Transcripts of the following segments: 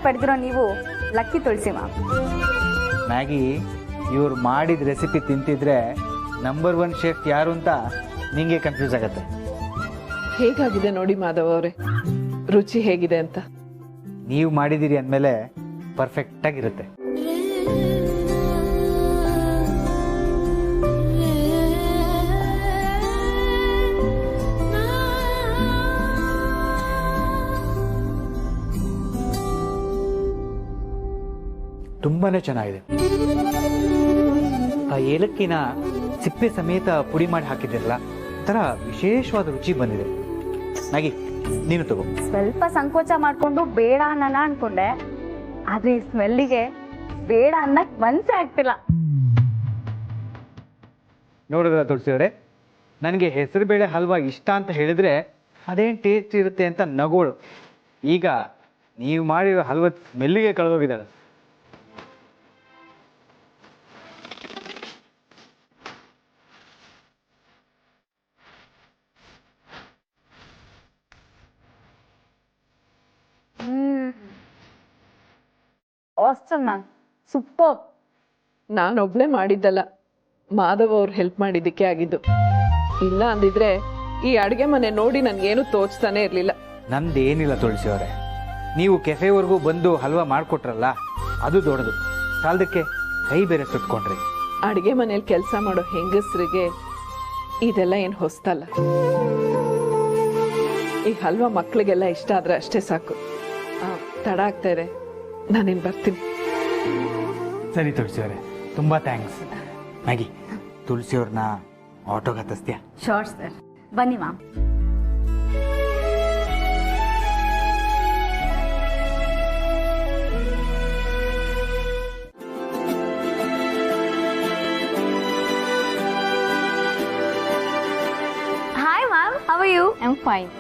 ಪಡೆದಿರೋ ನೀವು ಲಕ್ಕಿ ತುಳಸಿ ma'am. Maggi ಇವ್ರು ಮಾಡಿದ ರೆಸಿಪಿ ತಿಂತಿದ್ರೆ ನಂಬರ್ 1 ಶೆಫ್ ಯಾರು ಅಂತ ನಿಂಗೆ ಕನ್ಫ್ಯೂಸ್ ಆಗತ್ತೆ. ಹೇಗಾಗಿದೆ ನೋಡಿ ಮಾಧವ್ ಅವರೇ, ರುಚಿ ಹೇಗಿದೆ ಅಂತ. ನೀವು ಮಾಡಿದ್ದೀರಿ ಅಂದಮೇಲೆ ಪರ್ಫೆಕ್ಟ್ ಆಗಿರುತ್ತೆ. ತುಂಬಾನೇ ಚೆನ್ನಾಗಿದೆ. ಆ ಏಲಕ್ಕಿನ ಸಿಪ್ಪೆ ಸಮೇತ ಪುಡಿ ಮಾಡಿ ಹಾಕಿದಿರಲ್ಲ, ಒಂಥರ ವಿಶೇಷವಾದ ರುಚಿ ಬಂದಿದೆ. ಮ್ಯಾಗಿ ನೀನು ತಗೋ. ಸ್ವಲ್ಪ ಸಂಕೋಚ ಮಾಡ್ಕೊಂಡು ಬೇಡ ಅನ್ನೋಣ ಅನ್ಕೊಂಡೆ, ಆದ್ರೆ ಈ ಸ್ಮೆಲ್ಲಿಗೆ ಬೇಡ ಅನ್ನಕ್ ಮನ್ಸೇ ಆಗ್ತಿಲ್ಲ. ನೋಡಿದ್ರ ತುಳಸಿಯವರೇ, ನನಗೆ ಹೆಸರುಬೇಳೆ ಹಲ್ವಾ ಇಷ್ಟ ಅಂತ ಹೇಳಿದ್ರೆ ಅದೇನು ಟೇಸ್ಟ್ ಇರುತ್ತೆ ಅಂತ ನಗೋಳು. ಈಗ ನೀವು ಮಾಡಿರೋ ಹಲ್ವ ಸ್ಮೆಲ್ಲಿಗೆ ಕಳೆದೋಗಿದ್ದಾಳೆ. Awesome ma'am, super. ನಾನೊಬ್ಳೆ ಮಾಡಿದ್ದಲ್ಲ, ಮಾಧವ್ ಅವ್ರು ಹೆಲ್ಪ್ ಮಾಡಿದ್ದಕ್ಕೆ ಆಗಿದ್ದು. ಇಲ್ಲ ಅಂದಿದ್ರೆ ಈ ಅಡುಗೆ ಮನೆ ನೋಡಿ ನನ್ಗೇನು ತೋಚ್ತಾನೆ ಇರ್ಲಿಲ್ಲ. ನಂದೇನಿಲ್ಲ ತುಳಸಿಯವರೇ, ನೀವು ಕೆಫೆವರೆಗೂ ಬಂದು ಹಲ್ವಾ ಮಾಡಿಕೊಟ್ರಲ್ಲ, ಅದು ದೊಡ್ಡದು. ಸಾಲದಕ್ಕೆ ಕೈ ಬೇರೆ ಸುಟ್ಕೊಂಡ್ರಿ. ಅಡುಗೆ ಮನೇಲಿ ಕೆಲಸ ಮಾಡೋ ಹೆಂಗಸ್ರಿಗೆ ಇದೆಲ್ಲ ಏನು ಹೊಸ್ತಲ್ಲ. ಈ ಹಲ್ವಾ ಮಕ್ಳಿಗೆಲ್ಲ ಇಷ್ಟ ಆದ್ರೆ ಅಷ್ಟೇ ಸಾಕು. ತಡ ಆಗ್ತಾ ಇದೆ, ನಾನೇನು ಬರ್ತೀನಿ. ಸರಿ ತುಳಸಿಯವರೇ, ತುಂಬಾ ಥ್ಯಾಂಕ್ಸ್. ಮ್ಯಾಗಿ, ತುಳಸಿಯವ್ರನ್ನ ಆಟೋಗೆ ಹತ್ತಿಸ್ತೀಯಾ? ಶೋರ್ ಸರ್, ಬನ್ನಿ ma'am. Hi ma'am, how are you? I am fine.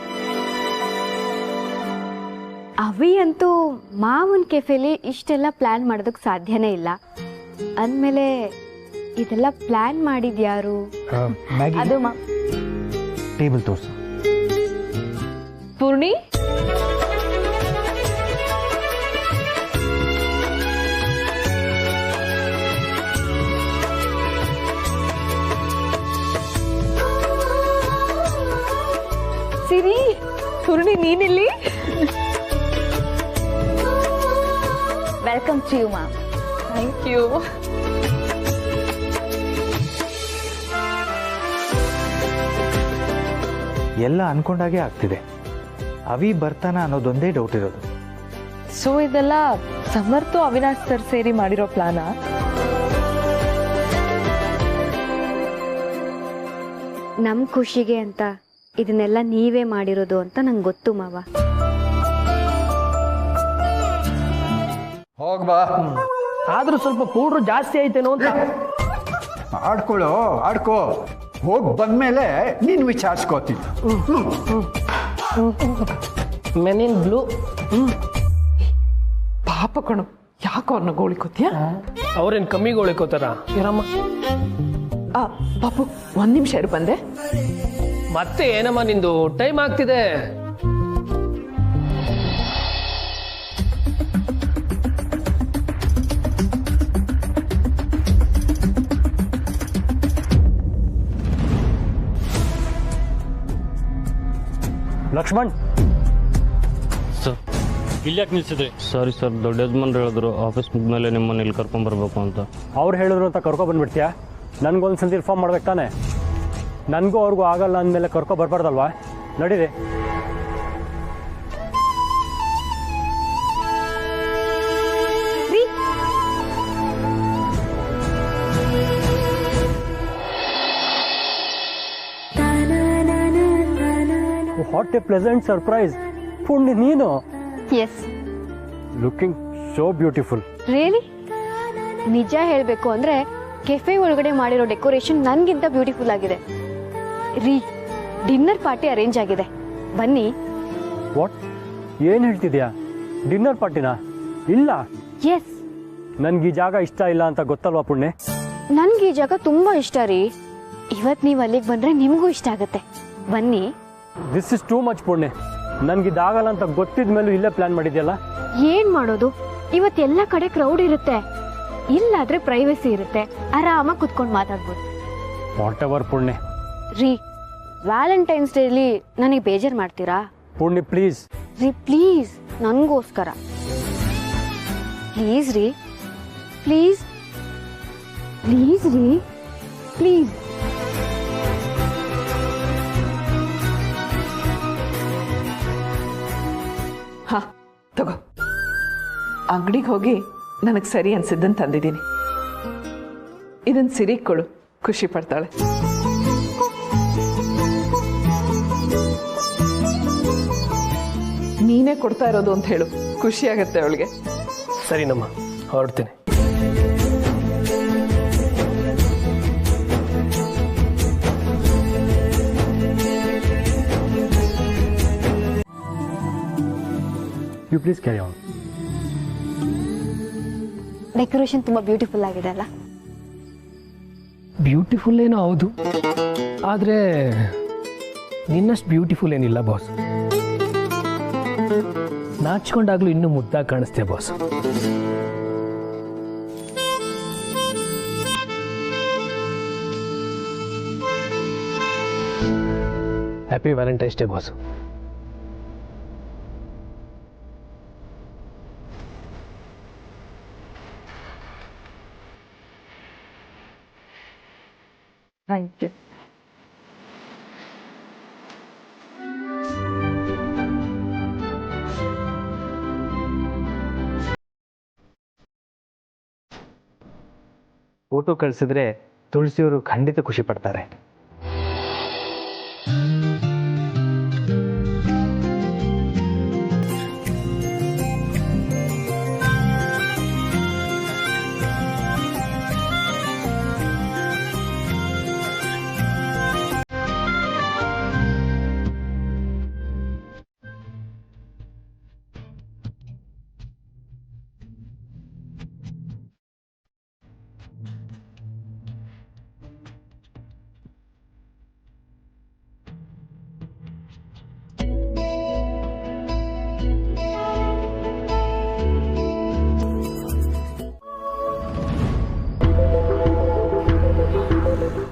ಅವಿ ಅಂತೂ ಮಾವನ್ ಕೆಫೆಲಿ ಇಷ್ಟೆಲ್ಲ ಪ್ಲಾನ್ ಮಾಡೋದಕ್ಕೆ ಸಾಧ್ಯನೇ ಇಲ್ಲ. ಅಂದಮೇಲೆ ಇದೆಲ್ಲ ಪ್ಲಾನ್ ಮಾಡಿದ್ಯಾರು? ಅದು ಟೇಬಲ್ ತೋರಿಸು. ಪೂರ್ಣಿ, ಸಿರಿ, ಪೂರ್ಣಿ ನೀನಿಲ್ಲಿ? Welcome to you ma'am. Thank you. ಎಲ್ಲ ಅನ್ಕೊಂಡಾಗೆ ಆಗ್ತಿದೆ. ಅವಿ ಬರ್ತಾನ ಅನ್ನೋದೊಂದೇ ಡೌಟ್ ಇರೋದು. ಸೊ ಇದೆಲ್ಲ ಸಮರ್ಥು ಅವಿನಾಶ್ ಸರ್ ಸೇರಿ ಮಾಡಿರೋ ಪ್ಲಾನಾ? ನಮ್ ಖುಷಿಗೆ ಅಂತ ಇದನ್ನೆಲ್ಲ ನೀವೇ ಮಾಡಿರೋದು ಅಂತ ನಂಗೆ ಗೊತ್ತು ಮಾವ. ಹೋಗ್ಬಾ. ಆದ್ರೂ ಸ್ವಲ್ಪ ಪೌಡ್ರು ಜಾಸ್ತಿ ಐತೇನೋ ಅಂತ. ಆಡ್ಕೋ. ಹೋಗಿ ಬಂದ್ಮೇಲೆ ನೀನು ವಿಚಾರಿಸ್ಕೋತೀನಿ. ಮೆನಿನ್ ಬ್ಲೂ. ಪಾಪ ಕಣು, ಯಾಕೋ ಅವ್ರನ್ನ ಗೋಳಿಕೋತೀಯ? ಅವ್ರೇನ್ ಕಮ್ಮಿ ಗೋಳಿಕೋತಾರ? ಇರಮ್ಮ. ಪಾಪು, 1 ನಿಮಿಷ ಇರು, ಬಂದೆ. ಮತ್ತೆ ಏನಮ್ಮ ನಿಂದು ಟೈಮ್ ಆಗ್ತಿದೆ. ಲಕ್ಷ್ಮಣ್ ಸರ್, ಇಲ್ಲಿ ಯಾಕೆ ನಿಲ್ಸಿದ್ರಿ? ಸಾರಿ ಸರ್, ದೊಡ್ಡ ಯಜಮಾನ್ರು ಹೇಳಿದ್ರು ಆಫೀಸ್ ಮುಗಿದ್ಮೇಲೆ ನಿಮ್ಮನ್ನು ಇಲ್ಲಿ ಕರ್ಕೊಂಬರ್ಬೇಕು ಅಂತ. ಅವ್ರು ಹೇಳಿದ್ರು ಅಂತ ಕರ್ಕೊಬಂದ್ಬಿಡ್ತೀಯಾ? ನನಗೊಂದ್ಸತಿ ಇನ್ಫಾರ್ಮ್ ಮಾಡ್ಬೇಕು ತಾನೆ. ನನಗೂ ಅವ್ರಿಗೂ ಆಗಲ್ಲ ಅಂದಮೇಲೆ ಕರ್ಕೊಬರ್ಬಾರ್ದಲ್ವಾ? ನಡೀರಿ. What a pleasant surprise. ಪುಣ್ಯ ನೀನು. Yes, looking so beautiful. Really? ನಿಜ ಹೇಳಬೇಕು ಅಂದ್ರೆ ಕೆಫೆ ಒಳಗಡೆ ಮಾಡಿರೋ ಡೆಕೋರೇಷನ್ ನನ್ಗಿಂತ ಬ್ಯೂಟಿಫುಲ್ ಆಗಿದೆ ರೀ. ಡಿನ್ನರ್ ಪಾರ್ಟಿ ಅರೇಂಜ್ ಆಗಿದೆ, ಬನ್ನಿ. ವಾಟ್? ಏನು ಹೇಳ್ತಿದ್ಯಾ? ಡಿನ್ನರ್ ಪಾರ್ಟಿನಾ? ಇಲ್ಲ. ಎಸ್, ನನ್ಗೆ ಈ ಜಾಗ ಇಷ್ಟ ಇಲ್ಲ ಅಂತ ಗೊತ್ತಲ್ವಾ ಪುಣ್ಯ? ನನ್ಗೆ ಈ ಜಾಗ ತುಂಬಾ ಇಷ್ಟ ರೀ. ಇವತ್ ನೀವ್ ಅಲ್ಲಿಗೆ ಬಂದ್ರೆ ನಿಮ್ಗೂ ಇಷ್ಟ ಆಗತ್ತೆ, ಬನ್ನಿ. ದಿಸ್ ಇಸ್ ಟೂ ಮಚ್ ಪುಣ್ಯ. ನನಗಿದಾಗಲ್ಲ ಅಂತ ಗೊತ್ತಿದ ಮೇಲೂ ಇಲ್ಲೇ ಪ್ಲ್ಯಾನ್ ಮಾಡಿದ್ಯಲ್ಲ. ಏನ್ ಮಾಡೋದು, ಇವತ್ತೆಲ್ಲ ಕಡೆ ಕ್ರೌಡ್ ಇರುತ್ತೆ, ಇಲ್ಲಾದ್ರೆ ಪ್ರೈವಸಿ ಇರುತ್ತೆ, ಆರಾಮಾಗಿ ಕುತ್ಕೊಂಡು ಮಾತಾಡ್ಬೋದು. ವಾಟ್ ಎವರ್ ಪುಣ್ಯ. ರೀ, ವ್ಯಾಲೆಂಟೈನ್ಸ್ ಡೇಲಿ ನನಗೆ ಬೇಜಾರು ಮಾಡ್ತೀರಾ? ಪುಣ್ಯ ಪ್ಲೀಸ್. ರೀ ಪ್ಲೀಸ್, ನನಗೋಸ್ಕರ ಪ್ಲೀಸ್ ರೀ, ಪ್ಲೀಸ್ ಪ್ಲೀಸ್ ರೀ, ಪ್ಲೀಸ್. ಹಾ ತಗೋ, ಅಂಗಡಿಗೆ ಹೋಗಿ ನನಗೆ ಸರಿ ಅನ್ಸಿದ್ದನ್ನು ತಂದಿದ್ದೀನಿ. ಇದನ್ನ ಸಿರಿ ಕೊಡು, ಖುಷಿ ಪಡ್ತಾಳೆ. ನೀನೇ ಕೊಡ್ತಾ ಇರೋದು ಅಂತ ಹೇಳು, ಖುಷಿ ಆಗತ್ತೆ ಅವಳಿಗೆ. ಸರಿನಮ್ಮ, ಹೊರಡ್ತೀನಿ. You please carry on. Decoration ತುಂಬಾ ಬ್ಯೂಟಿಫುಲ್ ಆಗಿದೆ ಅಲ್ಲ? ಬ್ಯೂಟಿಫುಲ್ ಏನೋ ಹೌದು, ಆದರೆ ನಿನ್ನಷ್ಟು ಬ್ಯೂಟಿಫುಲ್ ಏನಿಲ್ಲ ಬಾಸ್. ನಾಚ್ಕೊಂಡಾಗ್ಲೂ ಇನ್ನೂ ಮುದ್ದಾಗಿ ಕಾಣಿಸ್ತೀಯ boss. Happy Valentine's day boss. Thank you. Photo ಕಳಿಸಿದ್ರೆ ತುಳಸಿಯವರು ಖಂಡಿತ ಖುಷಿ ಪಡ್ತಾರೆ.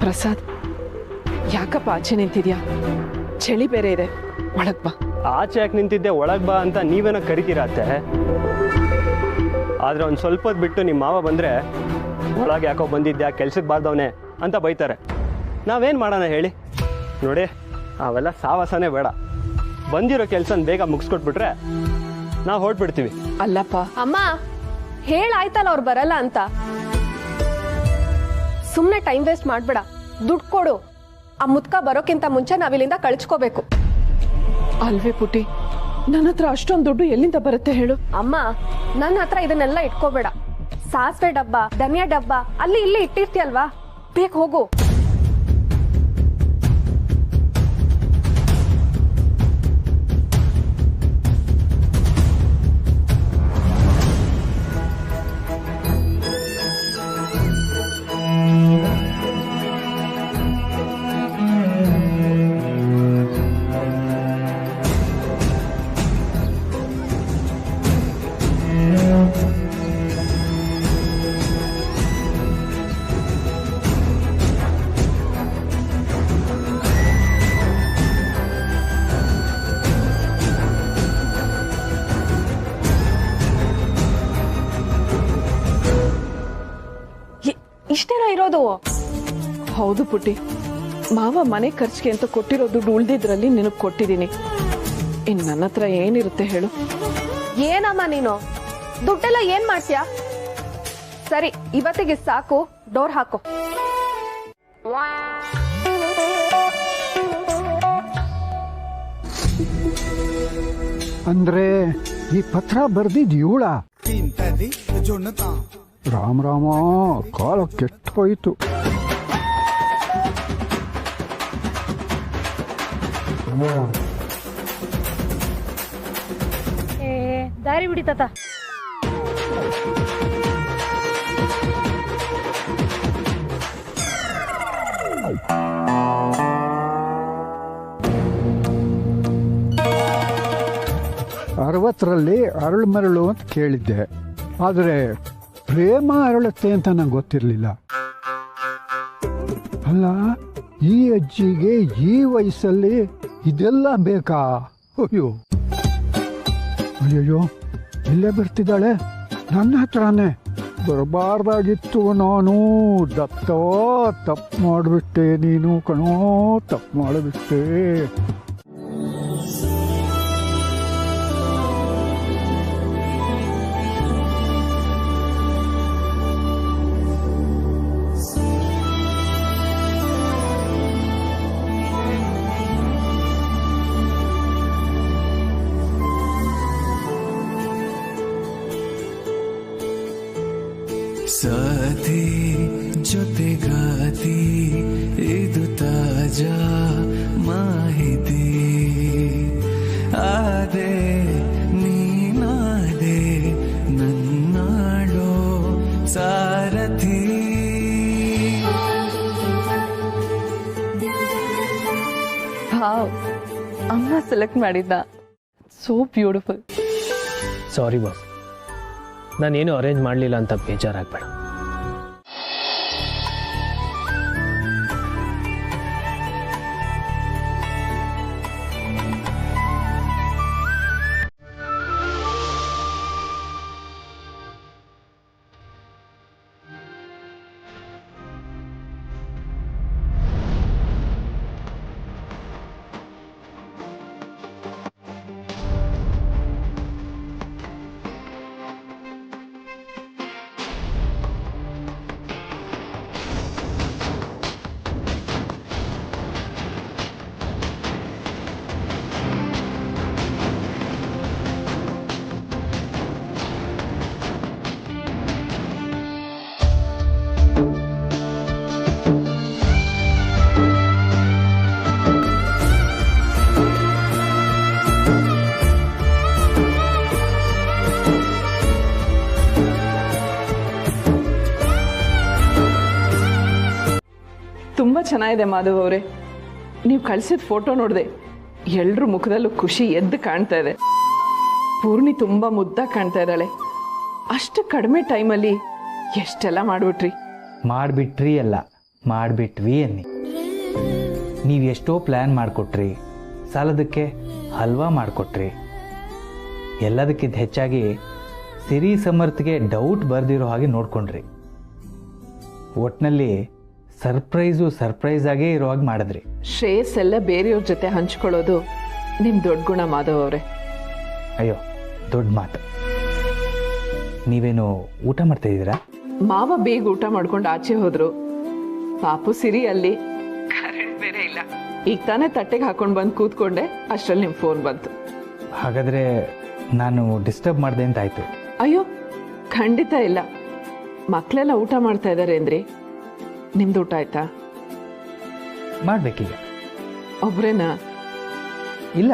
ಪ್ರಸಾದ್, ಯಾಕಪ್ಪ ಆಚೆ ನಿಂತಿದ್ಯಾ? ಚಳಿ ಬೇರೆ ಇದೆ, ಒಳಗ್ ಬಾ. ಆಚೆ ಯಾಕೆ ನಿಂತಿದ್ದೆ, ಒಳಗೆ ಬಾ ಅಂತ ನೀವೇನೋ ಕರಿತೀರಾ ಅತ್ತೆ. ಆದರೆ ಒಂದು ಸ್ವಲ್ಪ ಹೊತ್ತು ಬಿಟ್ಟು ನಿಮ್ಮ ಮಾವ ಬಂದರೆ ಒಳಗೆ ಯಾಕೋ ಬಂದಿದ್ಯಾ, ಕೆಲ್ಸಕ್ಕೆ ಬಾರ್ದವನೇ ಅಂತ ಬೈತಾರೆ. ನಾವೇನು ಮಾಡೋಣ ಹೇಳಿ? ನೋಡಿ, ಅವೆಲ್ಲ ಸಾವಾಸನೇ ಬೇಡ. ಬಂದಿರೋ ಕೆಲಸನ ಬೇಗ ಮುಗಿಸ್ಕೊಟ್ಬಿಟ್ರೆ ನಾವು ಹೊರಟ್ಬಿಡ್ತೀವಿ. ಅಲ್ಲಪ್ಪ, ಅಮ್ಮ ಹೇಳಾಯ್ತಲ್ಲ ಅವ್ರು ಬರಲ್ಲ ಅಂತ. ಸುಮ್ಮನೆ ಟೈಮ್ ವೇಸ್ಟ್ ಮಾಡ್ಬೇಡ, ದುಡ್ಡು ಕೊಡು. ಆ ಮುದ್ಕ ಬರೋಕ್ಕಿಂತ ಮುಂಚೆ ನಾವಿಲ್ಲಿಂದ ಕಳ್ಸ್ಕೋಬೇಕು. ಅಲ್ವೇ ಪುಟಿ, ನನ್ನ ಹತ್ರ ಅಷ್ಟೊಂದು ದುಡ್ಡು ಎಲ್ಲಿಂದ ಬರುತ್ತೆ ಹೇಳು? ಅಮ್ಮ, ನನ್ನ ಹತ್ರ ಇದನ್ನೆಲ್ಲ ಇಟ್ಕೋಬೇಡ. ಸಾಸಿವೆ ಡಬ್ಬ, ಧನಿಯಾ ಡಬ್ಬ ಅಲ್ಲಿ ಇಲ್ಲಿ ಇಟ್ಟಿರ್ತೀಯಲ್ವಾ, ಬೇಗ ಹೋಗು. ಇಷ್ಟೇನಾ ಇರೋದು? ಹೌದು ಪುಟಿ, ಮಾವ ಮನೆ ಖರ್ಚಿಗೆ ಅಂತ ಕೊಟ್ಟಿರೋ ದುಡ್ಡು ಉಳ್ದಿದ್ರಲ್ಲಿ ನಿನಗೆ ಕೊಟ್ಟಿದ್ದೀನಿ. ಇನ್ನು ನನ್ನ ಹತ್ರ ಏನಿರುತ್ತೆ ಹೇಳು? ಏನಮ್ಮ ನೀನು, ದುಡ್ಡೆಲ್ಲ ಏನ್ ಮಾಡ್ತೀಯಾ? ಸರಿ, ಇವತ್ತಿಗೆ ಸಾಕು, ಡೋರ್ ಹಾಕು. ಅಂದ್ರೆ ಈ ಪತ್ರ ಬರ್ದಿದ್ ಇವಳ? ರಾಮ ರಾಮ, ಕಾಲ ಕೆಟ್ಟೋಯ್ತು. ದಾರಿ ಬಿಡಿ ತಾತ. 60ರಲ್ಲಿ ಅರಳು ಮರಳು ಅಂತ ಕೇಳಿದ್ದೆ, ಆದರೆ ಪ್ರೇಮ ಅರಳುತ್ತೆ ಅಂತ ನಂಗೆ ಗೊತ್ತಿರಲಿಲ್ಲ. ಅಲ್ಲ, ಈ ಅಜ್ಜಿಗೆ ಈ ವಯಸ್ಸಲ್ಲಿ ಇದೆಲ್ಲ ಬೇಕಾ? ಅಯ್ಯೋ ಅಯ್ಯಯ್ಯೋ, ಇಲ್ಲೇ ಬರ್ತಿದ್ದಾಳೆ ನನ್ನ ಹತ್ರನೇ. ಬರಬಾರ್ದಾಗಿತ್ತು ನಾನು. ದತ್ತೋ, ತಪ್ಪು ಮಾಡಿಬಿಟ್ಟೆ ನೀನು ಕಣೋ, ತಪ್ಪು ಮಾಡಿಬಿಟ್ಟೆ. ಸಾಥಿ ಜೊತೆಗಾತಿ ಇದು ತಾಜಾ ಮಾಹಿತಿ. ಆದೆ ನೀನಾದೆ ನನ್ನಾಡೋ ಸಾರಥಿ. ವಾವ್, ಅಮ್ಮ ಸೆಲೆಕ್ಟ್ ಮಾಡಿದ್ದ. So beautiful. ಸಾರಿ ಬಾಸ್, ನಾನೇನು ಅರೇಂಜ್ ಮಾಡಲಿಲ್ಲ ಅಂತ ಬೇಜಾರಾಗಬೇಡ. ತುಂಬ ಚೆನ್ನಾಗಿದೆ ಮಾಧವ್ ಅವರೇ. ನೀವು ಕಳಿಸಿದ ಫೋಟೋ ನೋಡಿದೆ, ಎಲ್ರ ಮುಖದಲ್ಲೂ ಖುಷಿ ಎದ್ದು ಕಾಣ್ತಾ ಇದೆ. ಪೂರ್ಣಿ ತುಂಬ ಮುದ್ದಾಗಿ ಕಾಣ್ತಾ ಇದ್ದಾಳೆ. ಅಷ್ಟು ಕಡಿಮೆ ಟೈಮಲ್ಲಿ ಎಷ್ಟೆಲ್ಲ ಮಾಡಿಬಿಟ್ರಿ. ಮಾಡಿಬಿಟ್ರಿ ಅಲ್ಲ, ಮಾಡಿಬಿಟ್ವಿ ಅನ್ನಿ. ನೀವು ಎಷ್ಟೋ ಪ್ಲ್ಯಾನ್ ಮಾಡಿಕೊಟ್ರಿ, ಸಾಲದಕ್ಕೆ ಹಲ್ವಾ ಮಾಡಿಕೊಟ್ರಿ. ಎಲ್ಲದಕ್ಕಿಂತ ಹೆಚ್ಚಾಗಿ ಸಿರಿ ಸಮರ್ಥ್ಗೆ ಡೌಟ್ ಬರ್ದಿರೋ ಹಾಗೆ ನೋಡ್ಕೊಂಡ್ರಿ. ಒಟ್ಟಿನಲ್ಲಿ ಸರ್ಪ್ರೈಸ್ ಆಗೇ ಇರೋ ಹಾಗೆ ಮಾಡಿದ್ರಿ. ಶ್ರೇಯಸ್ ಎಲ್ಲ ಬೇರೆಯವ್ರ ಜೊತೆ ಹಂಚ್ಕೊಳ್ಳೋದು ನಿಮ್ಮ ದೊಡ್ಡ ಗುಣ ಮಾಧವ್ ಅವರೇ. ಅಯ್ಯೋ, ದೊಡ್ಡ ಮಾತು. ನೀವೇನು ಊಟ ಮಾಡ್ತಾ ಇದ್ದೀರಾ? ಮಾವ ಬೇಗ ಊಟ ಮಾಡ್ಕೊಂಡು ಆಚೆ ಹೋದ್ರು. ಪಾಪು ಸಿರಿ ಅಲ್ಲಿ. ಕರೆಂಟ್ ಬೇರೆ ಇಲ್ಲ. ಈಗ ತಾನೇ ತಟ್ಟೆಗೆ ಹಾಕೊಂಡು ಬಂದು ಕೂತ್ಕೊಂಡೆ, ಅಷ್ಟರಲ್ಲಿ ನಿಮ್ಮ ಫೋನ್ ಬಂತು. ಹಾಗಾದರೆ ನಾನು ಡಿಸ್ಟರ್ಬ್ ಮಾಡಿದೆ ಅಂತ ಆಯಿತು. ಅಯ್ಯೋ, ಖಂಡಿತ ಇಲ್ಲ. ಮಕ್ಕಳೆಲ್ಲ ಊಟ ಮಾಡ್ತಾ ಇದ್ದಾರೆ ಅಂದ್ರಿ. ನಿಮ್ದು ಊಟ ಆಯ್ತಾ? ಮಾಡಬೇಕೀಗ. ಒಬ್ರೇನಾ? ಇಲ್ಲ,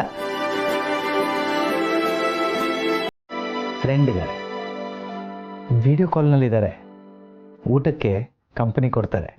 ಫ್ರೆಂಡ್ ಇದ್ದಾರೆ, ವಿಡಿಯೋ ಕಾಲ್ನಲ್ಲಿದ್ದಾರೆ. ಊಟಕ್ಕೆ ಕಂಪನಿ ಕೊಡ್ತಾರೆ.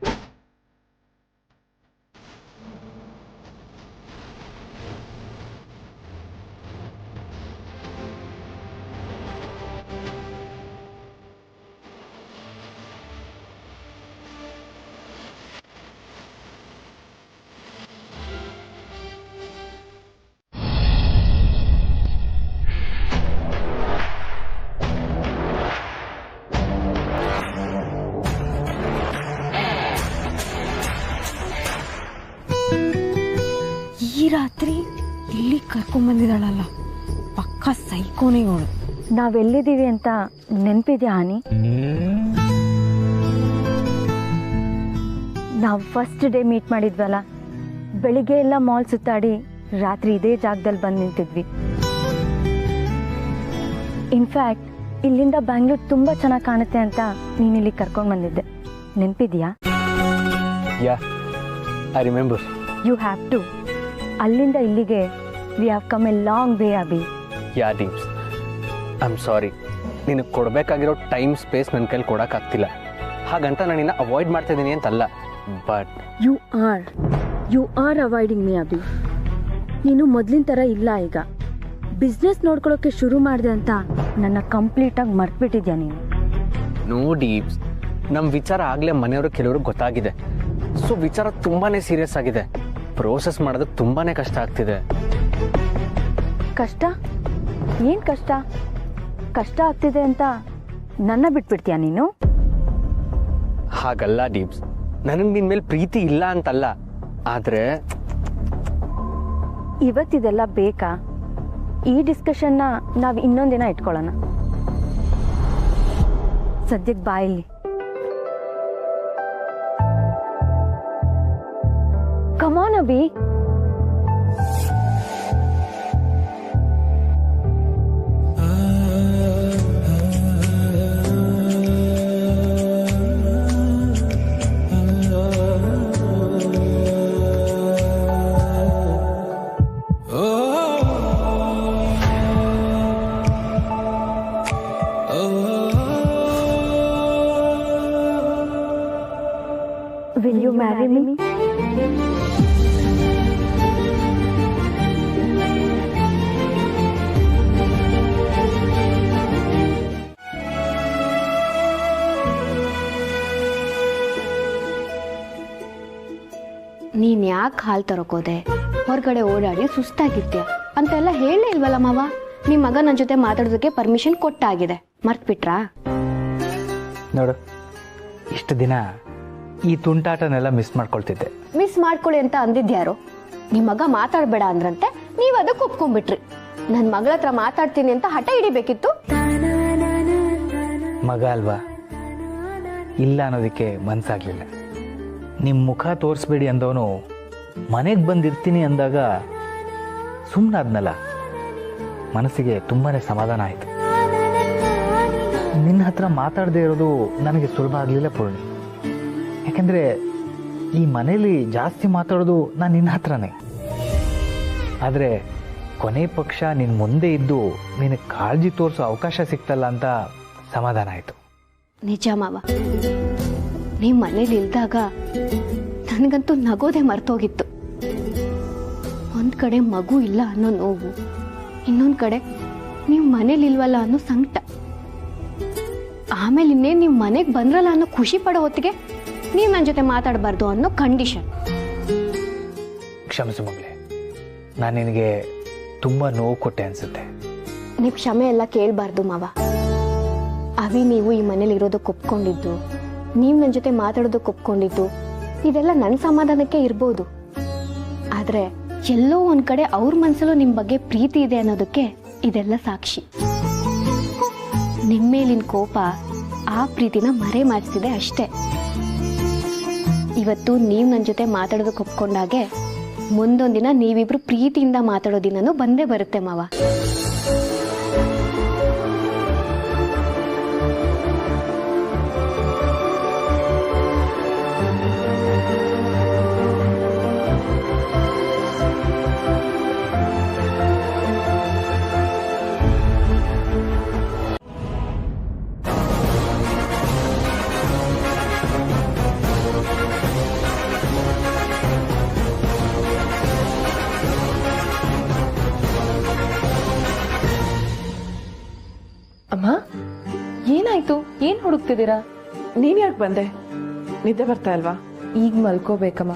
ಈ ರಾತ್ರಿ ಇಲ್ಲಿ ಕರ್ಕೊಂಬಂದಿದ್ದಾಳಲ್ಲ, ಪಕ್ಕ ಸೈಕೋನೇ ಇವಳು. ನಾವೆಲ್ಲಿದ್ದೀವಿ ಅಂತ ನೆನಪಿದ್ಯಾ ಹಾನಿ? ನಾವು ಫಸ್ಟ್ ಡೇ ಮೀಟ್ ಮಾಡಿದ್ವಲ್ಲ, ಬೆಳಿಗ್ಗೆ ಎಲ್ಲ ಮಾಲ್ ಸುತ್ತಾಡಿ ರಾತ್ರಿ ಇದೇ ಜಾಗದಲ್ಲಿ ಬಂದು ನಿಂತಿದ್ವಿ. ಇನ್ಫ್ಯಾಕ್ಟ್ ಇಲ್ಲಿಂದ ಬ್ಯಾಂಗ್ಳೂರ್ ತುಂಬ ಚೆನ್ನಾಗಿ ಕಾಣುತ್ತೆ ಅಂತ ನೀನು ಇಲ್ಲಿ ಕರ್ಕೊಂಡು ಬಂದಿದ್ದೆ, ನೆನಪಿದ್ಯಾ? Yeah, I remember. You have to. ಅಲ್ಲಿಂದ ಇಲ್ಲಿಗೆ we have come a long way Abhi. Yeah Deeps, I am sorry. ನಿನಗೆ ಕೊಡಬೇಕಾಗಿರೋ ಟೈಮ್ ಸ್ಪೇಸ್ ನನ್ನ ಕೈಲಿ ಕೊಡೋಕ್ಕಾಗ್ತಿಲ್ಲ. ಹಾಗಂತ ನಾನು ನಿನ್ನ ಅವಾಯ್ಡ್ ಮಾಡ್ತಾ ಇದ್ದೀನಿ ಅಂತಲ್ಲ, but you are avoiding me Abhi. ನೀನು ಮೊದಲಿನ ಥರ ಇಲ್ಲ ಈಗ. ಬಿಸ್ನೆಸ್ ನೋಡ್ಕೊಳ್ಳೋಕೆ ಶುರು ಮಾಡಿದೆ ಅಂತ ನನ್ನ ಕಂಪ್ಲೀಟಾಗಿ ಮರ್ತ್ಬಿಟ್ಟಿದ್ಯಾ ನೀನು? ನೋಡಿ, ನಮ್ಮ ವಿಚಾರ ಆಗಲೇ ಮನೆಯವರು ಕೆಲವರು ಗೊತ್ತಾಗಿದೆ. ಸೊ ವಿಚಾರ ತುಂಬಾ ಸೀರಿಯಸ್ ಆಗಿದೆ. ಪ್ರೋಸೆಸ್ ಮಾಡೋದಕ್ಕೆ ತುಂಬಾ ಕಷ್ಟ ಆಗ್ತಿದೆ. ಕಷ್ಟ? ಏನು ಕಷ್ಟ? ಕಷ್ಟ ಆಗ್ತಿದೆ ಅಂತ ನನ್ನ ಬಿಟ್ಬಿಡ್ತೀಯಾ ನೀನು? ಹಾಗಲ್ಲ ಡೀಪ್ಸ್, ನನಗೆ ನಿನ್ನ ಮೇಲೆ ಪ್ರೀತಿ ಇಲ್ಲ ಅಂತಲ್ಲ, ಆದರೆ ಇವತ್ತಿದೆಲ್ಲ ಬೇಕಾ? ಈ ಡಿಸ್ಕಷನ್ನ ನಾವು ಇನ್ನೊಂದಿನ ಇಟ್ಕೊಳ್ಳೋಣ. ಸದ್ಯಕ್ಕೆ ಬಾಯಲ್ಲಿ ಕಮಾನ್ Abhi. Will you marry me? ನೀನ್ ಯಾಕೆ ಹಾಲು ತರೋಕೋದೆ? ಹೊರಗಡೆ ಓಡಾಡಿ ಸುಸ್ತಾಗಿರ್ತೀಯ ಅಂತೆಲ್ಲ ಹೇಳಲೇ ಇಲ್ವಲ್ಲ ಮಾವ? ನಿಮ್ಮ ಮಗ ನನ್ನ ಜೊತೆ ಮಾತಾಡೋದಕ್ಕೆ ಪರ್ಮಿಷನ್ ಕೊಟ್ಟಾಗಿದೆ, ಮರ್ತ್ಬಿಟ್ರಾ? ನೋಡು, ಇಷ್ಟು ದಿನ ಈ ತುಂಟಾಟನೆಲ್ಲ ಮಿಸ್ ಮಾಡ್ಕೊಳ್ತಿದ್ದೆ. ಮಿಸ್ ಮಾಡ್ಕೊಳ್ಳಿ ಅಂತ ಅಂದಿದ್ಯಾರು? ನಿಮ್ಮ ಮಗ ಮಾತಾಡಬೇಡ ಅಂದ್ರಂತೆ, ನೀವು ಅದಕ್ಕೆ ಒಪ್ಕೊಂಡ್ಬಿಟ್ರಿ. ನನ್ನ ಮಗಳ ಹತ್ರ ಮಾತಾಡ್ತೀನಿ ಅಂತ ಹಠ ಹಿಡಿಬೇಕಿತ್ತು. ಮಗ ಅಲ್ವಾ, ಇಲ್ಲ ಅನ್ನೋದಕ್ಕೆ ಮನ್ಸಾಗ್ಲಿಲ್ಲ. ನಿಮ್ಮ ಮುಖ ತೋರಿಸ್ಬೇಡಿ ಅಂದವನು ಮನೆಗೆ ಬಂದಿರ್ತೀನಿ ಅಂದಾಗ ಸುಮ್ಮನಾದ್ನಲ್ಲ, ಮನಸ್ಸಿಗೆ ತುಂಬಾ ಸಮಾಧಾನ ಆಯಿತು. ನಿನ್ನ ಹತ್ರ ಮಾತಾಡದೇ ಇರೋದು ನನಗೆ ಸುಲಭ ಆಗಲಿಲ್ಲ ಪೂರ್ಣಿ. ಯಾಕೆಂದರೆ ಈ ಮನೇಲಿ ಜಾಸ್ತಿ ಮಾತಾಡೋದು ನಾನು ನಿನ್ನ ಹತ್ರನೇ. ಆದರೆ ಕೊನೆ ಪಕ್ಷ ನಿನ್ನ ಮುಂದೆ ಇದ್ದು ನಿನಗೆ ಕಾಳಜಿ ತೋರಿಸೋ ಅವಕಾಶ ಸಿಕ್ತಲ್ಲ ಅಂತ ಸಮಾಧಾನ ಆಯಿತು. ನಿಜ ಮಾವ, ನೀವು ಮನೇಲಿ ಇಲ್ದಾಗ ನನಗಂತೂ ನಗೋದೆ ಮರ್ತೋಗಿತ್ತು. ಒಂದು ಕಡೆ ಮಗು ಇಲ್ಲ ಅನ್ನೋ ನೋವು, ಇನ್ನೊಂದು ಕಡೆ ನೀವು ಮನೇಲಿ ಇಲ್ವಲ್ಲ ಅನ್ನೋ ಸಂಕಟ, ಆಮೇಲೆ ಇನ್ನೇನು ನೀವು ಮನೆಗೆ ಬಂದ್ರಲ್ಲ ಅನ್ನೋ ಖುಷಿ ಪಡೋ ಹೊತ್ತಿಗೆ ನೀವು ನನ್ನ ಜೊತೆ ಮಾತಾಡಬಾರ್ದು ಅನ್ನೋ ಕಂಡೀಷನ್. ಕ್ಷಮಿಸು ಮಗಳೇ, ನಾನು ನಿನಗೆ ತುಂಬ ನೋವು ಕೊಟ್ಟೆ ಅನಿಸುತ್ತೆ. ನೀವು ಕ್ಷಮೆ ಎಲ್ಲ ಕೇಳಬಾರ್ದು ಮಾವ. ಅವಿ ನೀವು ಈ ಮನೇಲಿ ಇರೋದಕ್ಕೆ ಒಪ್ಕೊಂಡಿದ್ದು, ನೀವು ನನ್ನ ಜೊತೆ ಮಾತಾಡೋದಕ್ಕೆ ಒಪ್ಕೊಂಡಿದ್ದು, ಇದೆಲ್ಲ ನನ್ನ ಸಮಾಧಾನಕ್ಕೆ ಇರ್ಬೋದು. ಆದರೆ ಎಲ್ಲೋ ಒಂದು ಕಡೆ ಅವ್ರ ಮನಸ್ಸಲ್ಲೂ ನಿಮ್ಮ ಬಗ್ಗೆ ಪ್ರೀತಿ ಇದೆ ಅನ್ನೋದಕ್ಕೆ ಇದೆಲ್ಲ ಸಾಕ್ಷಿ. ನಿಮ್ಮ ಮೇಲಿನ ಕೋಪ ಆ ಪ್ರೀತಿನ ಮರೆ ಮಾಡಿಸ್ತಿದೆ ಅಷ್ಟೇ. ಇವತ್ತು ನೀವು ನನ್ನ ಜೊತೆ ಮಾತಾಡೋದಕ್ಕೆ ಒಪ್ಕೊಂಡಾಗೆ ಮುಂದೊಂದಿನ ನೀವಿಬ್ರು ಪ್ರೀತಿಯಿಂದ ಮಾತಾಡೋ ದಿನನೂ ಬಂದೇ ಬರುತ್ತೆ ಮಾವ. ಅಮ್ಮ, ಏನಾಯ್ತು? ಏನ್ ಹುಡುಕ್ತಿದ್ದೀರಾ? ನೀನ್ ಯಾಕೆ ಬಂದೆ? ನಿದ್ದೆ ಬರ್ತಾ ಇಲ್ವಾ? ಈಗ ಮಲ್ಕೋಬೇಕಮ್ಮ.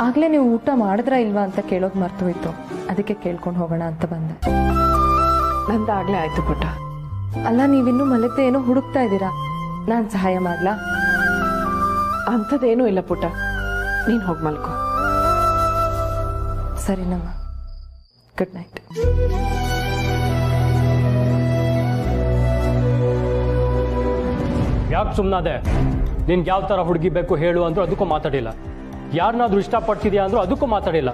ಆಗ್ಲೇ ನೀವು ಊಟ ಮಾಡಿದ್ರಾ ಇಲ್ವಾ ಅಂತ ಕೇಳೋದು ಮರ್ತು ಹೋಯ್ತು, ಅದಕ್ಕೆ ಕೇಳ್ಕೊಂಡು ಹೋಗೋಣ ಅಂತ ಬಂದೆ. ನಂದಾಗ್ಲೇ ಆಯ್ತು ಪುಟ್ಟ. ಅಲ್ಲ, ನೀವಿನ್ನೂ ಮಲಗದೆ ಏನೋ ಹುಡುಕ್ತಾ ಇದ್ದೀರಾ, ನಾನು ಸಹಾಯ ಮಾಡ್ಲಾ? ಅಂಥದ್ದೇನೂ ಇಲ್ಲ ಪುಟ್ಟ, ನೀನು ಹೋಗಿ ಮಲ್ಕೋ. ಸರಿನಮ್ಮ, ಗುಡ್ ನೈಟ್. ಯಾಕೆ ಸುಮ್ಮನಾದೆ? ನಿನ್ಗೆ ಯಾವ ಥರ ಹುಡುಗಿ ಬೇಕು ಹೇಳು ಅಂದ್ರು ಅದಕ್ಕೂ ಮಾತಾಡಿಲ್ಲ. ಯಾರನ್ನಾದ್ರೂ ಇಷ್ಟಪಡ್ತಿದ್ಯಾ ಅಂದ್ರು ಅದಕ್ಕೂ ಮಾತಾಡಿಲ್ಲ.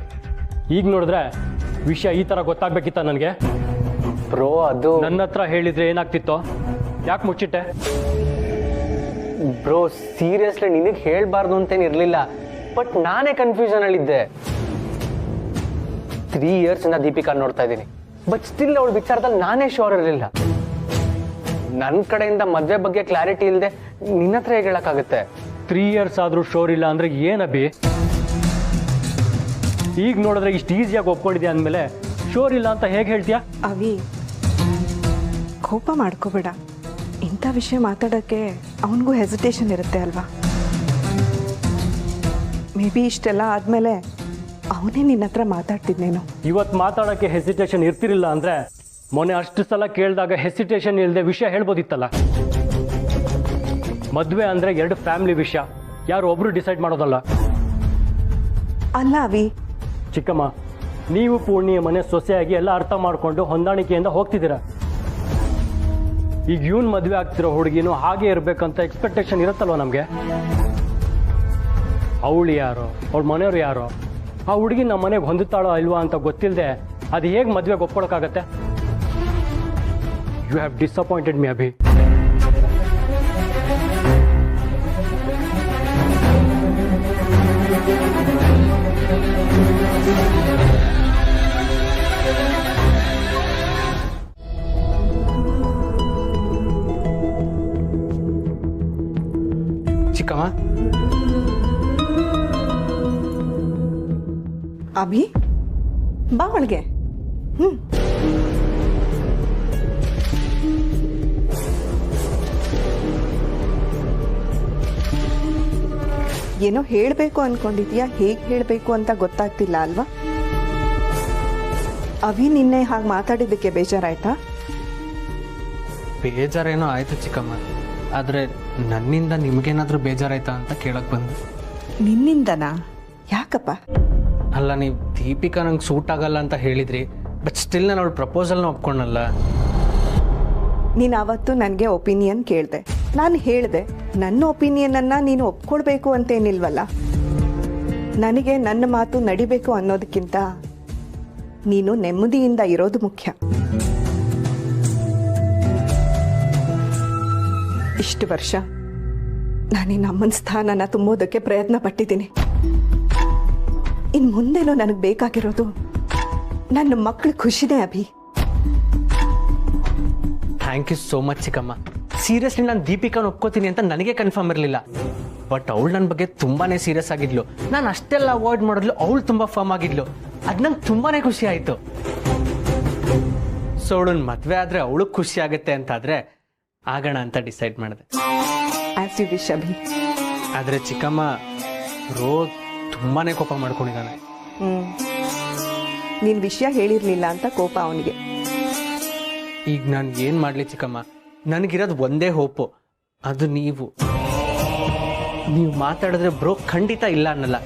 ಈಗ ನೋಡಿದ್ರೆ ವಿಷಯ ಈ ಥರ ಗೊತ್ತಾಗ್ಬೇಕಿತ್ತ ನನಗೆ? ಬ್ರೋ, ಅದು ನನ್ನ ಹತ್ರ ಹೇಳಿದ್ರೆ ಏನಾಗ್ತಿತ್ತೋ? ಯಾಕೆ ಮುಚ್ಚಿಟ್ಟೆ? ಬ್ರೋ, ಸೀರಿಯಸ್ಲಿ ನಿನಗೆ ಹೇಳಬಾರ್ದು ಅಂತೇನಿರಲಿಲ್ಲ, ಬಟ್ ನಾನೇ ಕನ್ಫ್ಯೂಷನಲ್ಲಿದ್ದೆ. 3 years ಇಂದ ದೀಪಿಕಾ ನೋಡ್ತಾ ಇದ್ದೀನಿ, ಬಟ್ ಸ್ಟಿಲ್ ಅವಳ ವಿಚಾರದಲ್ಲಿ ನಾನೇ ಶೋರ್ ಇರಲಿಲ್ಲ. ನನ್ನ ಕಡೆಯಿಂದ ಮದುವೆ ಬಗ್ಗೆ ಕ್ಲಾರಿಟಿ ಇಲ್ಲದೆ ನಿನ್ನ ಹತ್ರ ಹೇಗೆ ಹೇಳಕ್ಕಾಗುತ್ತೆ? 3 years ಆದರೂ ಶೋರ್ ಇಲ್ಲ ಅಂದರೆ ಏನಬಿ? ಈಗ ನೋಡಿದ್ರೆ ಇಷ್ಟು ಈಸಿಯಾಗಿ ಒಪ್ಕೊಂಡಿದ್ಯಾ ಅಂದಮೇಲೆ ಶೋರ್ ಇಲ್ಲ ಅಂತ ಹೇಗೆ ಹೇಳ್ತೀಯಾ? ಅವಿ, ಕೋಪ ಮಾಡ್ಕೋಬೇಡ. ಇಂಥ ವಿಷಯ ಮಾತಾಡೋಕ್ಕೆ ಅವನಿಗೂ ಹೆಸಿಟೇಷನ್ ಇರುತ್ತೆ ಅಲ್ವಾ? ಮೇ ಬಿ ಇಷ್ಟೆಲ್ಲ ಆದಮೇಲೆ ಅವನೇ ನಿನ್ನ ಹತ್ರ ಮಾತಾಡ್ತಿದ್ನೇನೋ. ಇವತ್ತು ಮಾತಾಡೋಕ್ಕೆ ಹೆಸಿಟೇಷನ್ ಇರ್ತಿರಲಿಲ್ಲ ಅಂದರೆ ಮೊನ್ನೆ ಅಷ್ಟು ಸಲ ಕೇಳಿದಾಗ ಹೆಸಿಟೇಷನ್ ಇಲ್ಲದೆ ವಿಷಯ ಹೇಳ್ಬೋದಿತ್ತಲ್ಲ. ಮದುವೆ ಅಂದರೆ 2 ಫ್ಯಾಮಿಲಿ ವಿಷಯ, ಯಾರು ಒಬ್ರು ಡಿಸೈಡ್ ಮಾಡೋದಲ್ಲ. ಅಲ್ಲ ಅವಿ, ಚಿಕ್ಕಮ್ಮ, ನೀವು ಪೂರ್ಣಿಯ ಮನೆ ಸೊಸೆಯಾಗಿ ಎಲ್ಲ ಅರ್ಥ ಮಾಡಿಕೊಂಡು ಹೊಂದಾಣಿಕೆಯಿಂದ ಹೋಗ್ತಿದ್ದೀರಾ. ಈಗ ಇವನ್ ಮದುವೆ ಆಗ್ತಿರೋ ಹುಡುಗಿನೂ ಹಾಗೆ ಇರಬೇಕಂತ ಎಕ್ಸ್ಪೆಕ್ಟೇಷನ್ ಇರುತ್ತಲ್ವ ನಮಗೆ. ಅವಳು ಯಾರೋ, ಅವಳ ಮನೆಯವ್ರು ಯಾರೋ, ಆ ಹುಡುಗಿ ನಮ್ಮ ಮನೆಗೆ ಹೊಂದುತ್ತಾಳೋ ಇಲ್ವಾ ಅಂತ ಗೊತ್ತಿಲ್ಲದೆ ಅದು ಹೇಗೆ ಮದುವೆಗೆ ಒಪ್ಕೊಳಕ್ಕಾಗತ್ತೆ? ಯು ಹ್ಯಾವ್ ಡಿಸಪಾಯಿಂಟೆಡ್ ಮಿ ಅಭಿ. ಚಿಕ್ಕಮ್ಮ, ಅಭಿ ಬಾ ಒಳಗೆ. ಏನೋ ಹೇಳಬೇಕು ಅನ್ಕೊಂಡಿದ್ಯಾ, ಹೇಗೆ ಹೇಳಬೇಕು ಅಂತ ಗೊತ್ತಾಗ್ತಿಲ್ಲ ಅಲ್ವಾ? ಅಭಿ ನಿನ್ನೆ ಹಾಗೆ ಮಾತಾಡಿದ್ದಕ್ಕೆ ಬೇಜಾರಾಯ್ತಾ? ಬೇಜಾರೇನೋ ಆಯ್ತು ಚಿಕ್ಕಮ್ಮ, ಆದರೆ ನನ್ನಿಂದ ನಿಮಗೇನಾದರೂ ಬೇಜಾರಾಯ್ತಾ ಅಂತ ಕೇಳಕ್ಕೆ ಬಂದು. ನಿನ್ನಿಂದನಾ? ಯಾಕಪ್ಪ? ಅಲ್ಲ, ನೀವು ದೀಪಿಕಾ ನಂಗೆ ಸೂಟ್ ಆಗಲ್ಲ ಅಂತ ಹೇಳಿದ್ರಿ, ಬಟ್ ಸ್ಟಿಲ್ ನಾನು ಅವಳ ಪ್ರಪೋಸಲ್ನ ಒಪ್ಕೊಂಡಲ್ಲ. ನೀನು ಅವತ್ತು ನನಗೆ ಒಪಿನಿಯನ್ ಕೇಳಿದೆ, ನಾನು ಹೇಳಿದೆ. ನನ್ನ ಒಪಿನಿಯನನ್ನು ನೀನು ಒಪ್ಕೊಳ್ಬೇಕು ಅಂತೇನಿಲ್ವಲ್ಲ. ನನಗೆ ನನ್ನ ಮಾತು ನಡಿಬೇಕು ಅನ್ನೋದಕ್ಕಿಂತ ನೀನು ನೆಮ್ಮದಿಯಿಂದ ಇರೋದು ಮುಖ್ಯ. ಇಷ್ಟು ವರ್ಷ ನಾನಿನ್ನ ಅಮ್ಮನ ಸ್ಥಾನನ ತುಂಬೋದಕ್ಕೆ ಪ್ರಯತ್ನ ಪಟ್ಟಿದ್ದೀನಿ. ಇನ್ನು ಮುಂದೆನೂ ನನಗೆ ಬೇಕಾಗಿರೋದು ನನ್ನ ಮಕ್ಕಳು ಖುಷಿನೇ Abhi. Thank you so much ಚಿಕ್ಕಮ್ಮ. ಸೀರಿಯಸ್ಲಿ ನಾನು ದೀಪಿಕಾನ ಒಪ್ಕೋತೀನಿ ಅಂತ ನನಗೆ ಕನ್ಫರ್ಮ್ ಇರಲಿಲ್ಲ, ಬಟ್ ಅವಳು ನನ್ನ ಬಗ್ಗೆ ತುಂಬಾ ಸೀರಿಯಸ್ ಆಗಿದ್ಲು. ನಾನು ಅಷ್ಟೆಲ್ಲ ಅವಾಯ್ಡ್ ಮಾಡಿದ್ಲು, ಅವಳು ತುಂಬ ಫರ್ಮ್ ಆಗಿದ್ಲು. ಅದು ನಂಗೆ ತುಂಬಾ ಖುಷಿ ಆಯಿತು. ಸೊ ಅವಳನ್ನ ಮದುವೆ ಆದರೆ ಅವಳಿಗೆ ಖುಷಿ ಆಗುತ್ತೆ ಅಂತಾದರೆ ಆಗೋಣ ಅಂತ ಡಿಸೈಡ್ ಮಾಡಿದೆ. As you wish Abhi. ಆದರೆ ಚಿಕ್ಕಮ್ಮ, ರೋಜ್ ತುಂಬಾ ಕೋಪ ಮಾಡ್ಕೊಂಡಿದ್ದಾನೆ. ನೀನು ವಿಷಯ ಹೇಳಿರಲಿಲ್ಲ ಅಂತ ಕೋಪ ಅವನಿಗೆ. ಈಗ ನಾನು ಏನು ಮಾಡಲಿ ಚಿಕ್ಕಮ್ಮ? ನನಗಿರೋದು ಒಂದೇ ಹೋಪು, ಅದು ನೀವು ಮಾತಾಡಿದ್ರೆ ಬ್ರೋ ಖಂಡಿತ ಇಲ್ಲ ಅನ್ನಲ್ಲ.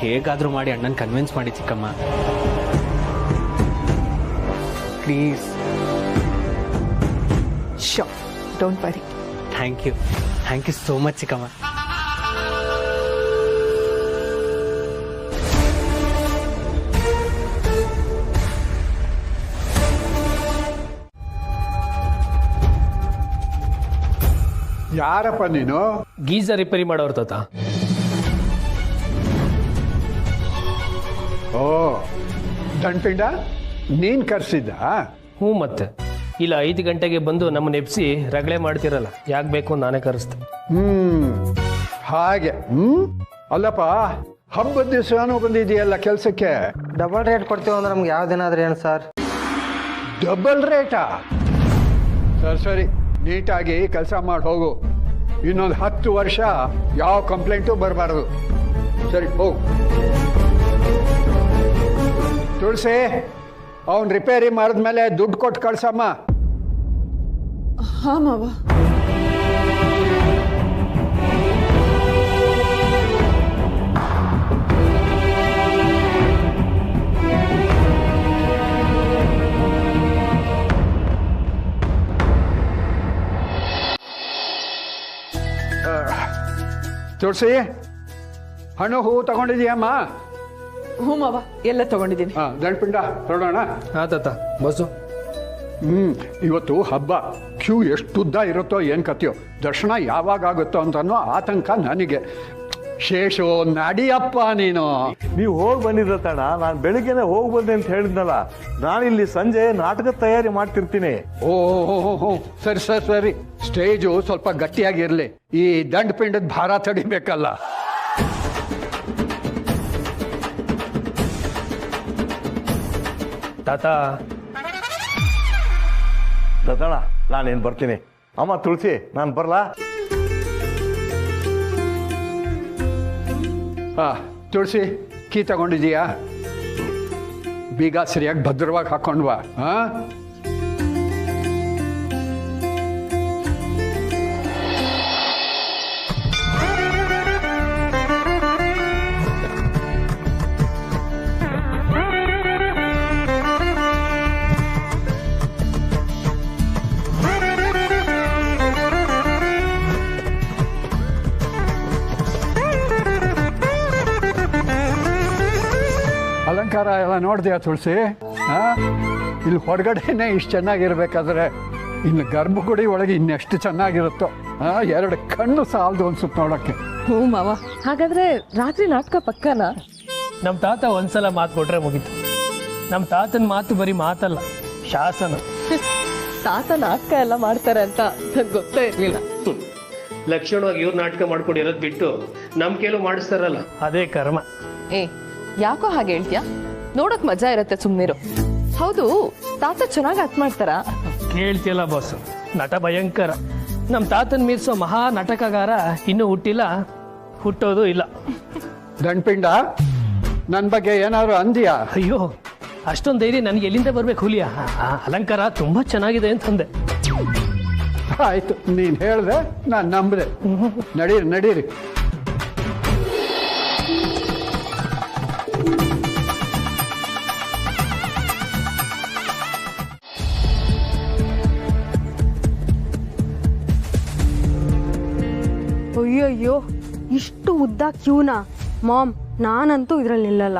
ಹೇಗಾದರೂ ಮಾಡಿ ಅಣ್ಣನ ಕನ್ವಿನ್ಸ್ ಮಾಡಿ ಚಿಕ್ಕಮ್ಮ, please. Sure, don't worry. Thank you so much ಚಿಕ್ಕಮ್ಮ. ಯಾರಪ್ಪ ನೀನು? ಗೀಸರ್ ರಿಪೇರಿ ಮಾಡೋರು ತಾತ. ಓ, ದಂಡ್ಪಿಂಡ ನೀನ್ ಕರ್ಸಿದ್ದ? ಹ್ಞೂ, ಮತ್ತೆ ಇಲ್ಲ 5 ಗಂಟೆಗೆ ಬಂದು ನಮ್ಮನ್ನ ಎಬ್ಸಿ ರಗಳೆ ಮಾಡ್ತಿರಲ್ಲ, ಯಾಕೆ ಬೇಕು ನಾನೇ ಕರೆಸ್ತೆ. ಹಾಗೆ. ಅಲ್ಲಪ್ಪ, ಹಬ್ಬದ ದಿವಸನೂ ಬಂದಿದೆಯಲ್ಲ ಕೆಲಸಕ್ಕೆ. ಡಬಲ್ ರೇಟ್ ಕೊಡ್ತೀವಿ ಅಂದ್ರೆ ನಮ್ಗೆ ಯಾವ ದಿನ ಆದ್ರೆ ಏನು ಸರ್? ಡಬಲ್ ರೇಟಾ? ಸರಿ, ನೀಟಾಗಿ ಕೆಲಸ ಮಾಡಿ ಹೋಗು. ಇನ್ನೊಂದು 10 ವರ್ಷ ಯಾವ ಕಂಪ್ಲೇಂಟು ಬರಬಾರ್ದು. ಸರಿ, ಹೋಗು. ತುಳಸಿ, ಅವನ್ ರಿಪೇರಿ ಮಾಡಿದ್ಮೇಲೆ ದುಡ್ಡು ಕೊಟ್ಟು ಕಳ್ಸಮ್ಮ. ಹಾಂ ಮಾವ. ತುಳಸಿ, ಹಣ್ಣು ಹೂವು ತಗೊಂಡಿದೀಯಮ್ಮ? ಹ್ಞೂ ಮಾವ, ಎಲ್ಲ ತಗೊಂಡಿದ್ದೀನಿ. ದಂಡ್ಪಿಂಡ ತೊಡೋಣ. ಹಾಂ ತಾತ, ಬಸ್ಸು. ಇವತ್ತು ಹಬ್ಬ, ಕ್ಯೂ ಎಷ್ಟು ಉದ್ದ ಇರುತ್ತೋ ಏನು ಕಥೆಯೋ, ದರ್ಶನ ಯಾವಾಗ ಆಗುತ್ತೋ ಅಂತನೋ ಆತಂಕ ನನಗೆ. ಶೇಷು, ನಡಿಯಪ್ಪ ನೀನು. ನೀವು ಹೋಗಿ ಬಂದಿದ್ದ ತಣ, ನಾನು ಬೆಳಿಗ್ಗೆನೆ ಹೋಗಿ ಬಂದೆ ಅಂತ ಹೇಳಿದ್ನಲ್ಲ. ನಾನಿಲ್ಲಿ ಸಂಜೆ ನಾಟಕದ ತಯಾರಿ ಮಾಡ್ತಿರ್ತೀನಿ. ಓ, ಸರಿ. ಸ್ಟೇಜು ಸ್ವಲ್ಪ ಗಟ್ಟಿಯಾಗಿರ್ಲಿ, ಈ ದಂಡಪಿಂಡದ ಭಾರ ತಡಿಬೇಕಲ್ಲ. ತಾತ ದತ್ತಣ್ಣ ನಾನೇನು ಬರ್ತೀನಿ. ಅಮ್ಮ ತುಳಸಿ ನಾನು ಬರಲಾ? ತುಳಸಿ ಕೀ ತಗೊಂಡಿದೀಯಾ? ಬೀಗ ಸರಿಯಾಗಿ ಭದ್ರವಾಗಿ ಹಾಕೊಂಡ್ವಾ? ಅಲಂಕಾರ ಎಲ್ಲ ನೋಡಿದೆಯಾ ತುಳಸಿ? ಇಲ್ಲಿ ಹೊರಗಡೆನೆ ಇಷ್ಟು ಚೆನ್ನಾಗಿರ್ಬೇಕಾದ್ರೆ ಇನ್ನು ಗರ್ಭಗುಡಿ ಒಳಗೆ ಇನ್ನೆಷ್ಟು ಚೆನ್ನಾಗಿರುತ್ತೋ. 2 ಕಣ್ಣು ಸಾಲದು ಅನ್ಸುತ್ತೆ ನೋಡೋಕ್ಕೆ. ಹ್ಞೂ ಮಾವ, ಹಾಗಾದ್ರೆ ರಾತ್ರಿ ನಾಟಕ ಪಕ್ಕನಾ? ನಮ್ಮ ತಾತ ಒಂದ್ಸಲ ಮಾತು ಕೊಟ್ರೆ ಮುಗೀತು. ನಮ್ಮ ತಾತನ ಮಾತು ಬರೀ ಮಾತಲ್ಲ, ಶಾಸನ. ತಾತ ನಾಟಕ ಎಲ್ಲ ಮಾಡ್ತಾರೆ ಅಂತ ನಂಗೆ ಗೊತ್ತೇ ಇರಲಿಲ್ಲ. ಲಕ್ಷಣವಾಗಿ ಇವ್ರು ನಾಟಕ ಮಾಡ್ಕೊಂಡಿರೋದು ಬಿಟ್ಟು ನಮ್ಮ ಕೆಲವು ಮಾಡಿಸ್ತಾರಲ್ಲ, ಅದೇ ಕರ್ಮ. ಏ ಯಾಕೋ ಹಾಗೆ ಹೇಳ್ತೀಯ? ನೋಡಕ್ ಮಜಾ ಇರತ್ತೆ, ಸುಮ್ನಿರು. ಹೌದು, ತಾತ ಚೆನ್ನಾಗಿ ಆಕ್ಟ್ ಮಾಡ್ತಾರ? ಕೇಳ್ತಿಯಲ್ಲ ಬಾಸ್, ನಟ ಭಯಂಕರ. ನಮ್ಮ ತಾತನ ಮೀರಿಸೋ ಮಹಾ ನಾಟಕಗಾರ ಇನ್ನೂ ಹುಟ್ಟಿಲ್ಲ, ಹುಟ್ಟೋದು ಇಲ್ಲ. ದಂಡ್ಪಿಂಡ, ನನ್ನ ಬಗ್ಗೆ ಏನಾದ್ರು ಅಂದಿಯಾ? ಅಯ್ಯೋ, ಅಷ್ಟೊಂದು ಧೈರ್ಯ ನನಗೆ ಎಲ್ಲಿಂದ ಬರ್ಬೇಕು ಹುಲಿಯ? ಅಲಂಕಾರ ತುಂಬಾ ಚೆನ್ನಾಗಿದೆ ಅಂತಂದೆ. ಆಯ್ತು, ನೀನು ಹೇಳಿದೆ, ನಾನು ನಂಬಿದೆ. ನಡೀರಿ ನಡೀರಿ. ಅಯ್ಯಯ್ಯೋ, ಇಷ್ಟು ಉದ್ದ ಕ್ಯೂನ? ಮಾಮ್, ನಾನಂತೂ ಇದ್ರಲ್ಲಿ ನಿಲ್ಲಲ್ಲ.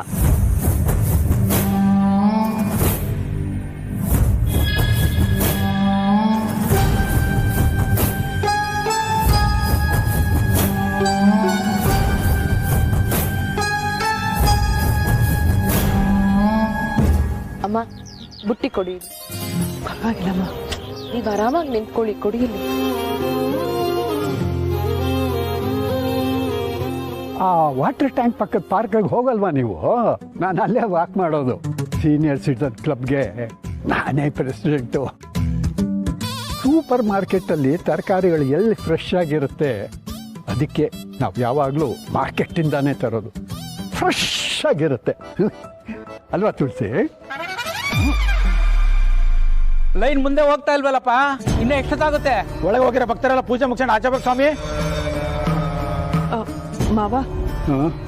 ಅಮ್ಮ, ಬುಟ್ಟಿ ಕೊಡಿ. ಪರವಾಗಿಲ್ಲಮ್ಮ, ನೀವು ಆರಾಮಾಗಿ ನಿಂತ್ಕೊಳ್ಳಿ, ಕೊಡಿ ಇಲ್ಲಿ. ಆ ವಾಟರ್ ಟ್ಯಾಂಕ್ ಪಕ್ಕದ ಪಾರ್ಕಿಗೆ ಹೋಗಲ್ವಾ ನೀವು? ನಾನು ಅಲ್ಲೇ ವಾಕ್ ಮಾಡೋದು. ಸೀನಿಯರ್ ಸಿಟಿಜನ್ ಕ್ಲಬ್ಗೆ ನಾನೇ ಪ್ರೆಸಿಡೆಂಟು. ಸೂಪರ್ ಮಾರ್ಕೆಟಲ್ಲಿ ತರಕಾರಿಗಳು ಎಲ್ಲಿ ಫ್ರೆಶ್ ಆಗಿರುತ್ತೆ, ಅದಕ್ಕೆ ನಾವು ಯಾವಾಗಲೂ ಮಾರ್ಕೆಟಿಂದಾನೇ ತರೋದು. ಫ್ರೆಶ್ ಆಗಿರುತ್ತೆ ಅಲ್ವಾ ತುಳಸಿ? ಲೈನ್ ಮುಂದೆ ಹೋಗ್ತಾ ಇಲ್ವಲ್ಲಪ್ಪ, ಇನ್ನೂ ಎಷ್ಟೊತ್ತಾಗುತ್ತೆ? ಒಳಗೆ ಹೋಗಿರೋ ಭಕ್ತರೆಲ್ಲ ಪೂಜೆ ಮುಗಿಸೋಣ, ಆಚೆ ಬೇಕು ಸ್ವಾಮಿ. ಮಾವ,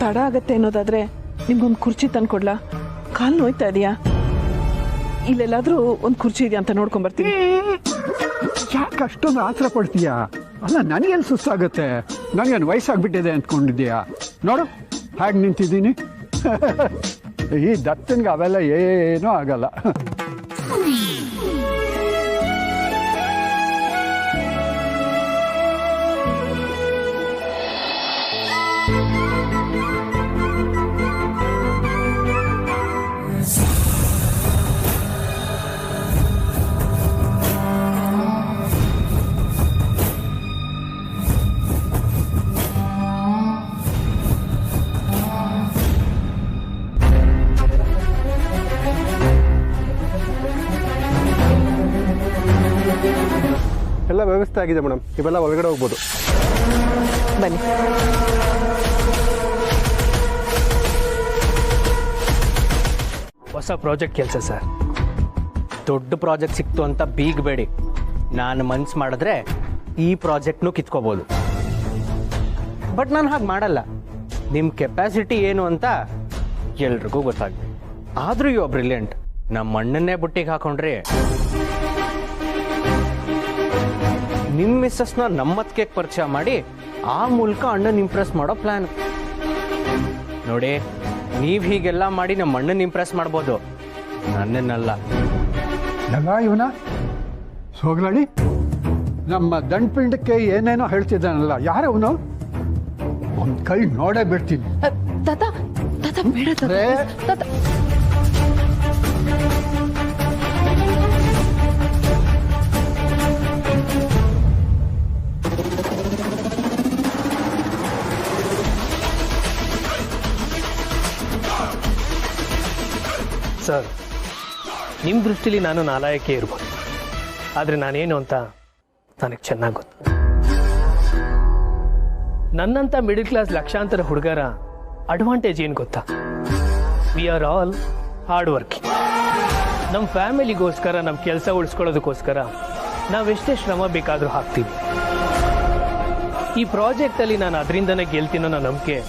ತಡ ಆಗತ್ತೆ ಅನ್ನೋದಾದ್ರೆ ನಿಮ್ಗೊಂದು ಕುರ್ಚಿ ತಂದ್ಕೊಡ್ಲಾ? ಕಾಲು ನೋಯ್ತಾ ಇದೆಯಾ? ಇಲ್ಲೆಲ್ಲಾದ್ರೂ ಒಂದು ಕುರ್ಚಿ ಇದೆಯಾ ಅಂತ ನೋಡ್ಕೊಂಡ್ ಬರ್ತೀನಿ. ಯಾಕೆ ಅಷ್ಟೊಂದು ಆತರ ಪಡ್ತೀಯಾ? ಅಲ್ಲ, ನನಗೇನು ಸುಸ್ತಾಗುತ್ತೆ? ನನಗೇನು ವಯಸ್ಸಾಗ್ಬಿಟ್ಟಿದೆ ಅಂದ್ಕೊಂಡಿದ್ದೀಯಾ? ನೋಡು ಹಾಗೆ ನಿಂತಿದ್ದೀನಿ. ಈ ದತ್ತನ್ಗೆ ಅವೆಲ್ಲ ಏನೂ ಆಗಲ್ಲ. ಎಲ್ಲ ವ್ಯವಸ್ಥೆ ಆಗಿದೆ ಮೇಡಮ್, ಇವೆಲ್ಲ ಒಳಗಡೆ ಹೋಗ್ಬೋದು. ಬನ್ನಿ. ಹೊಸ ಪ್ರಾಜೆಕ್ಟ್ ಕೆಲಸ ಸರ್. ದೊಡ್ಡ ಪ್ರಾಜೆಕ್ಟ್ ಸಿಕ್ತು ಅಂತ ಬೀಗಬೇಡಿ. ನಾನು ಮನ್ಸು ಮಾಡಿದ್ರೆ ಈ ಪ್ರಾಜೆಕ್ಟ್ನು ಕಿತ್ಕೋಬೋದು. ಬಟ್ ನಾನು ಹಾಗೆ ಮಾಡಲ್ಲ. ನಿಮ್ಮ ಕೆಪಾಸಿಟಿ ಏನು ಅಂತ ಎಲ್ರಿಗೂ ಗೊತ್ತಾಗ್ತದೆ. ಆದರೂ ಯು ಆರ್ ಬ್ರಿಲಿಯಂಟ್. ನಮ್ಮ ಅಣ್ಣನ್ನೇ ಬುಟ್ಟಿಗೆ ಹಾಕೊಂಡ್ರಿ. ನಿಮ್ಮ ಮಿಸ್ಸಸ್ನ ನಮ್ಮತ್ಗೆ ಪರಿಚಯ ಮಾಡಿ ಆ ಮೂಲಕ ಅಣ್ಣನ ಇಂಪ್ರೆಸ್ ಮಾಡೋ ಪ್ಲಾನ್. ನೋಡಿ, ನೀವು ಹೀಗೆಲ್ಲ ಮಾಡಿ ನಮ್ಮ ಅಣ್ಣನ ಇಂಪ್ರೆಸ್ ಮಾಡ್ಬೋದು, ನನ್ನನ್ನಲ್ಲ. ಇವನ ಸೋಗ್ಲಾಡಿ ನಮ್ಮ ದಂಡ್ಪಿಂಡಕ್ಕೆ ಏನೇನೋ ಹೇಳ್ತಿದ್ದಾನಲ್ಲ, ಯಾರವನು? ಒಂದು ಕೈ ನೋಡೇ ಬಿಡ್ತೀನಿ. ತಾತ, ತಾತ ಬೇಡ ತಾತ. ಸರ್, ನಿಮ್ಮ ದೃಷ್ಟಿಲಿ ನಾನು ನಾಲಾಯಕ್ಕೆ ಇರ್ಬೋದು, ಆದರೆ ನಾನೇನು ಅಂತ ನನಗೆ ಚೆನ್ನಾಗಿ ಗೊತ್ತು. ನನ್ನಂಥ ಮಿಡಲ್ ಕ್ಲಾಸ್ ಲಕ್ಷಾಂತರ ಹುಡುಗರ ಅಡ್ವಾಂಟೇಜ್ ಏನು ಗೊತ್ತಾ? We are all hard working. ನಮ್ಮ ಫ್ಯಾಮಿಲಿಗೋಸ್ಕರ, ನಮ್ಮ ಕೆಲಸ ಉಳಿಸ್ಕೊಳ್ಳೋದಕ್ಕೋಸ್ಕರ ನಾವೆಷ್ಟೇ ಶ್ರಮ ಬೇಕಾದರೂ ಹಾಕ್ತೀವಿ. ಈ ಪ್ರಾಜೆಕ್ಟಲ್ಲಿ ನಾನು ಅದರಿಂದನೇ ಗೆಲ್ತೀನೋ ಅನ್ನೋ ನಂಬಿಕೆ